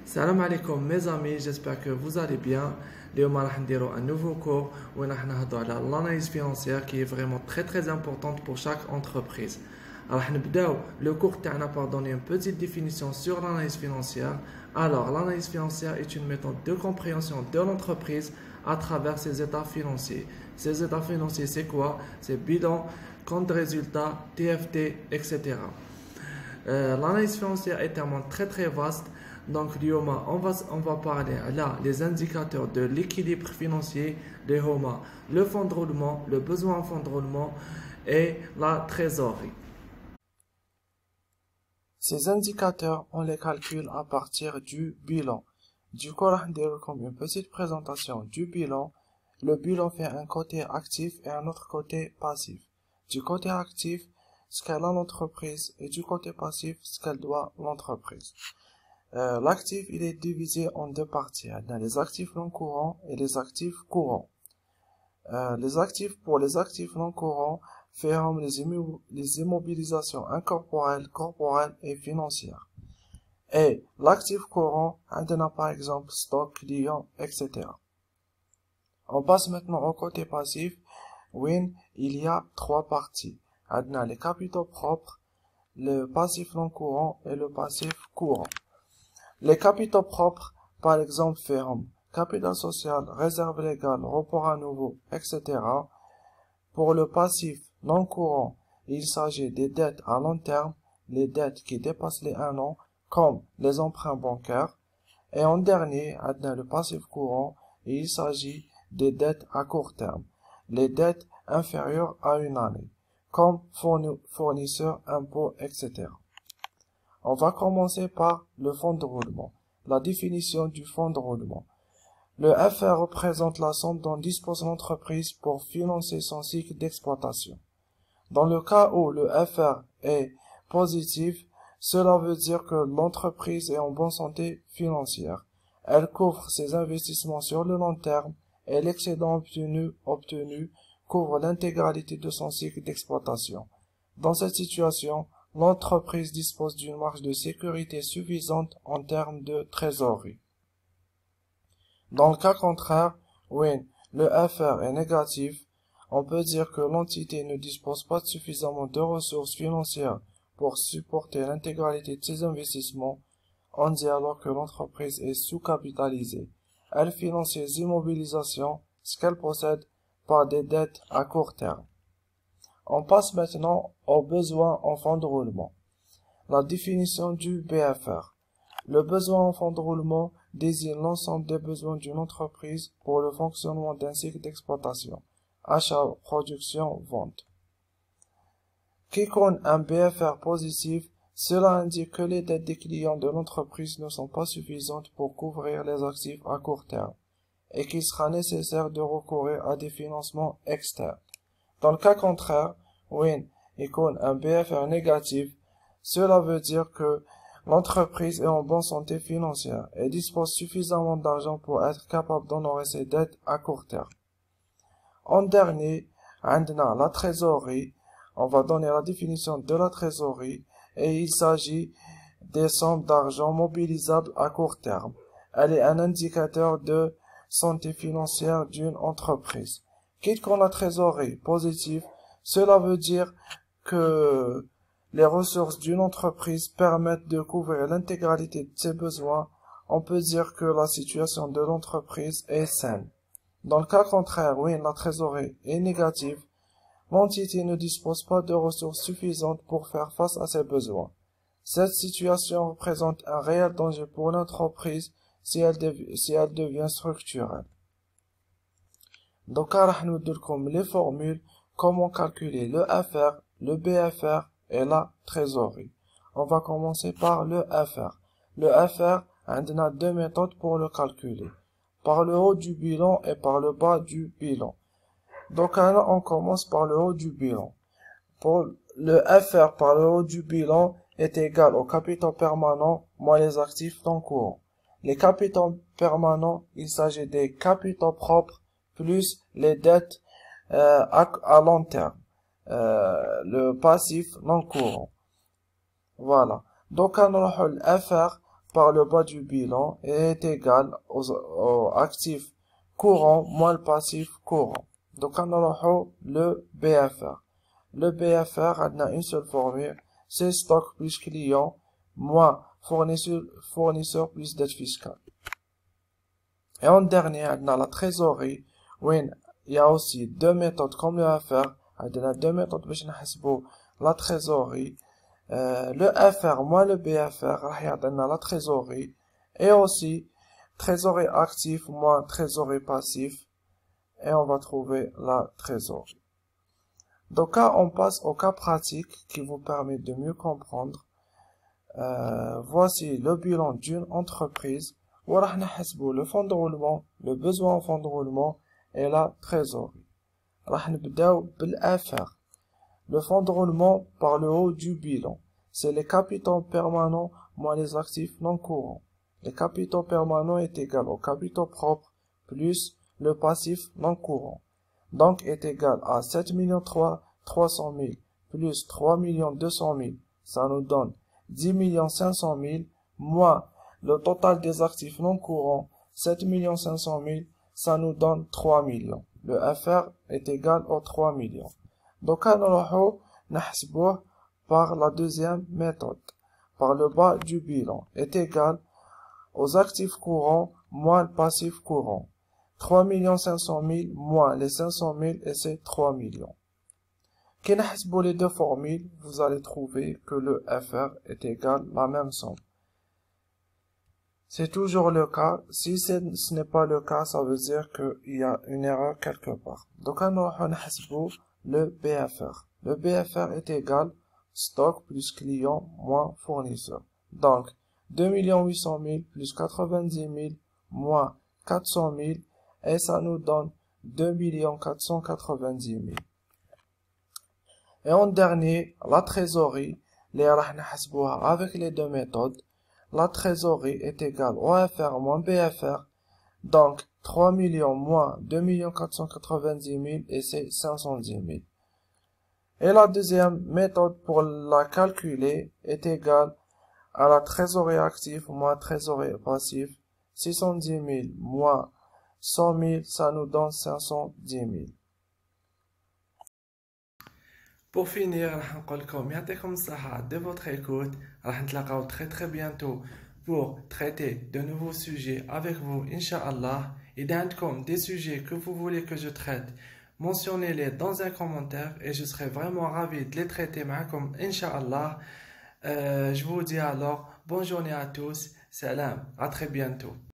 Salam alaikum mes amis, j'espère que vous allez bien. اليوم راح نديرو un nouveau cours وين راح نهضروا على l'analyse financière qui est vraiment très importante pour chaque entreprise. راح نبداو le cours تاعنا par donner une petite définition sur l'analyse financière. Alors, l'analyse financière est une méthode de compréhension de l'entreprise à travers ses états financiers. Ces états financiers, c'est quoi? C'est bilan, compte de résultat, TFT, etc. L'analyse financière est un monde très vaste. Donc, on va parler là les indicateurs de l'équilibre financier, les HOMA, le fonds de roulement, le besoin en fonds de roulement et la trésorerie. Ces indicateurs, on les calcule à partir du bilan. Du coup, on va comme une petite présentation du bilan. Le bilan fait un côté actif et un autre côté passif. Du côté actif, ce qu'elle a l'entreprise, et du côté passif, ce qu'elle doit l'entreprise. L'actif, il est divisé en deux parties. Il y a les actifs non courants et les actifs courants. Pour les actifs non courants, feront les immobilisations incorporelles, corporelles et financières. Et l'actif courant, on a par exemple stock, clients, etc. On passe maintenant au côté passif, où il y a trois parties. On a les capitaux propres, le passif non courant et le passif courant. Les capitaux propres, par exemple, feront capital social, réserve légale, report à nouveau, etc. Pour le passif non courant, il s'agit des dettes à long terme, les dettes qui dépassent les 1 an, comme les emprunts bancaires. Et en dernier, on a le passif courant, et il s'agit des dettes à court terme, les dettes inférieures à 1 année, comme fournisseurs, impôts, etc. On va commencer par le fonds de roulement. La définition du fonds de roulement. Le FR représente la somme dont dispose l'entreprise pour financer son cycle d'exploitation. Dans le cas où le FR est positif, cela veut dire que l'entreprise est en bonne santé financière. Elle couvre ses investissements sur le long terme et l'excédent obtenu couvre l'intégralité de son cycle d'exploitation. Dans cette situation, l'entreprise dispose d'une marge de sécurité suffisante en termes de trésorerie. Dans le cas contraire, où le FR est négatif, on peut dire que l'entité ne dispose pas de suffisamment de ressources financières pour supporter l'intégralité de ses investissements. On dit alors que l'entreprise est sous-capitalisée. Elle finance ses immobilisations, ce qu'elle possède, par des dettes à court terme. On passe maintenant aux besoins en fonds de roulement. La définition du BFR. Le besoin en fonds de roulement désigne l'ensemble des besoins d'une entreprise pour le fonctionnement d'un cycle d'exploitation, achat, production, vente. Quiconque un BFR positif, cela indique que les dettes des clients de l'entreprise ne sont pas suffisantes pour couvrir les actifs à court terme et qu'il sera nécessaire de recourir à des financements externes. Dans le cas contraire, icône un BFR négatif, cela veut dire que l'entreprise est en bonne santé financière et dispose suffisamment d'argent pour être capable d'honorer ses dettes à court terme. En dernier, on a la trésorerie. On va donner la définition de la trésorerie et il s'agit des sommes d'argent mobilisables à court terme. Elle est un indicateur de santé financière d'une entreprise. Quiconque la trésorerie positive, cela veut dire que les ressources d'une entreprise permettent de couvrir l'intégralité de ses besoins. On peut dire que la situation de l'entreprise est saine. Dans le cas contraire, la trésorerie est négative, l'entité ne dispose pas de ressources suffisantes pour faire face à ses besoins. Cette situation représente un réel danger pour l'entreprise si elle devient structurelle. Donc, nous donner les formules, comment calculer le FR, le BFR et la trésorerie. On va commencer par le FR. Le FR, on a deux méthodes pour le calculer. Par le haut du bilan et par le bas du bilan. Donc là, on commence par le haut du bilan. Pour le FR par le haut du bilan est égal au capital permanent moins les actifs non courants. Les capitaux permanents, il s'agit des capitaux propres plus les dettes à long terme. Le passif non courant. Voilà. Donc, on a le FR par le bas du bilan est égal aux actifs courants moins le passif courant. Donc, on a le BFR. Le BFR a une seule formule, c'est stock plus client moins fournisseur plus dette fiscale. Et en dernier, on a la trésorerie, où il y a aussi deux méthodes comme le FR. On a deux méthodes pour la trésorerie. Le FR moins le BFR, on a la trésorerie. Et aussi, trésorerie actif moins trésorerie passif. Et on va trouver la trésorerie. Donc là, on passe au cas pratique qui vous permet de mieux comprendre. Voici le bilan d'une entreprise. Où on va le fonds de roulement, le besoin en fonds de roulement et la trésorerie. On va commencer par FR. Le fonds de roulement par le haut du bilan. C'est les capitaux permanents moins les actifs non courants. Les capitaux permanents est égal au capitaux propres plus le passif non courant. Donc est égal à 7 300 000 plus 3 200 000. Ça nous donne 10 500 000 moins le total des actifs non courants, 7 500 000, ça nous donne 3 millions. Le FR est égal aux 3 millions. Donc, on va نحسبوه par la deuxième méthode. Par le bas du bilan est égal aux actifs courants moins le passif courant. 3 500 000 moins les 500 000 et c'est 3 millions. Quand on نحسبوا les deux formules, vous allez trouver que le FR est égal à la même somme. C'est toujours le cas. Si ce n'est pas le cas, ça veut dire qu'il y a une erreur quelque part. Donc, on va le BFR. Le BFR est égal stock plus client moins fournisseur. Donc, 2 800 000 plus 90 000 moins 400 000 et ça nous donne 2 490 000. Et en dernier, la trésorerie, avec les deux méthodes. La trésorerie est égale au FR moins BFR, donc 3 millions moins 2 490 000 et c'est 510 000. Et la deuxième méthode pour la calculer est égale à la trésorerie active moins trésorerie passive, 610 000 moins 100 000, ça nous donne 510 000. Pour finir, راح نقول لكم يعطيكم الصحة de votre écoute. راح نتلاقاو très bientôt pour traiter de nouveaux sujets avec vous, Inch'Allah. إذا عندكم des sujets que vous voulez que je traite, mentionnez-les dans un commentaire et je serai vraiment ravi de les traiter معكم, Inch'Allah. Je vous dis alors bonne journée à tous. Salam, à très bientôt.